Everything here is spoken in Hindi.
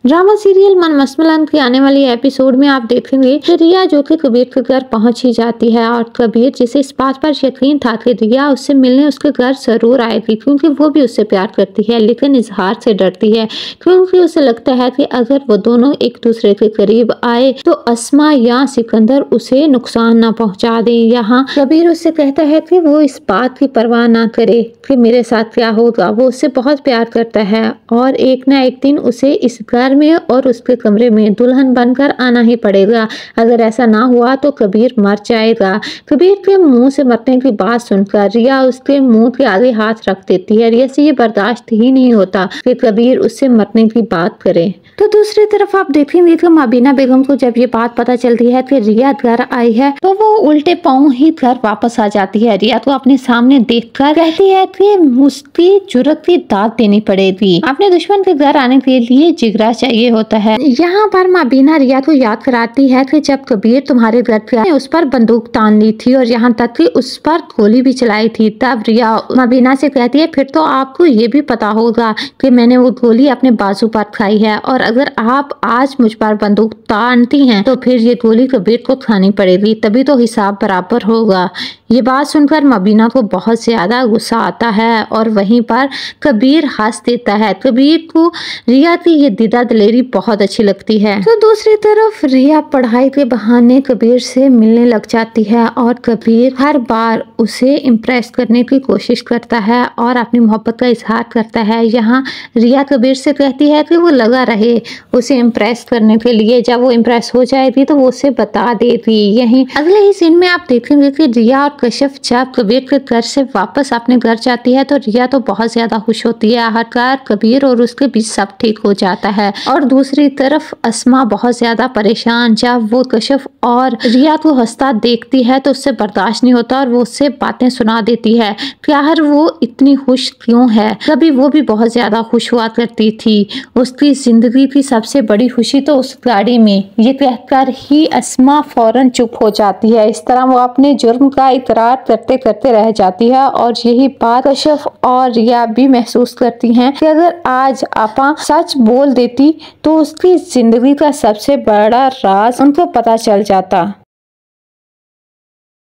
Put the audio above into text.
ड्रामा सीरियल मन मसमलन की आने वाली एपिसोड में आप देखेंगे कि रिया जो कि कबीर के घर पहुंच ही जाती है और कबीर जिसे इस बात पर यकीन था कि रिया उससे मिलने उसके घर जरूर आएगी क्योंकि वो भी उससे प्यार करती है, लेकिन इजहार से डरती है क्योंकि उसे लगता है कि अगर वो दोनों एक दूसरे के करीब आए तो अस्मा या सिकंदर उसे नुकसान ना पहुंचा दे। यहाँ कबीर उससे कहता है कि वो इस बात की परवाह ना करे कि मेरे साथ क्या होगा, वो उससे बहुत प्यार करता है और एक ना एक दिन उसे इस घर में और उसके कमरे में दुल्हन बनकर आना ही पड़ेगा। अगर ऐसा ना हुआ तो कबीर मर जाएगा। कबीर के मुंह से मरने की बात सुनकर रिया उसके मुंह के आगे हाथ रख देती है। रिया से ये बर्दाश्त ही नहीं होता कि कबीर उससे मरने की बात करे। तो दूसरी तरफ आप देखेंगे कि मबीना बेगम को जब ये बात पता चलती है कि रिया घर आई है तो वो उल्टे पांव ही घर वापस आ जाती है। रिया को अपने सामने देखकर कहती है कि उसकी जुर्रत की दाद देनी पड़ेगी, अपने दुश्मन के घर आने के लिए जिगरा चाहिए होता है। यहाँ पर मबीना रिया को याद कराती है कि जब कबीर तुम्हारे घर पे आए उस पर बंदूक तान ली थी और यहाँ तक कि उस पर गोली भी चलाई थी। तब रिया मबीना से कहती है फिर तो आपको ये भी पता होगा कि मैंने वो गोली अपने बाजू पर खाई है और अगर आप आज मुझ पर बंदूक तानती हैं तो फिर ये गोली कबीर को खानी पड़ेगी, तभी तो हिसाब बराबर होगा। ये बात सुनकर मबीना को बहुत ज्यादा गुस्सा आता है और वहीं पर कबीर हंस देता है। कबीर को रिया की ये दीदा दिलेरी बहुत अच्छी लगती है। तो दूसरी तरफ रिया पढ़ाई के बहाने कबीर से मिलने लग जाती है और कबीर हर बार उसे इम्प्रेस करने की कोशिश करता है और अपनी मोहब्बत का इजहार करता है। यहाँ रिया कबीर से कहती है कि वो लगा रहे उसे इम्प्रेस करने के लिए, जब वो इम्प्रेस हो जाएगी तो वो उसे बता देगी। यही अगले ही सीन में आप देखेंगे कि रिया और कशिफ जब कबीर के घर से वापस अपने घर जाती है तो रिया तो बहुत ज्यादा खुश होती है। आखिरकार कबीर और उसके बीच सब ठीक हो जाता है और दूसरी तरफ अस्मा बहुत ज्यादा परेशान, जब वो कशिफ और रिया को हंसता देखती है तो उससे बर्दाश्त नहीं होता और वो उससे बातें सुना देती है कि यार वो इतनी खुश क्यों है। कभी वो भी बहुत ज्यादा खुश हुआ करती थी, उसकी जिंदगी की सबसे बड़ी खुशी तो उस गाड़ी में। ये कहकर ही अस्मा फौरन चुप हो जाती है। इस तरह वो अपने जुर्म का इकरार करते करते रह जाती है और यही बात कशिफ और रिया भी महसूस करती हैं कि अगर आज आपा सच बोल देती तो उसकी जिंदगी का सबसे बड़ा राज उनको पता चल जाता।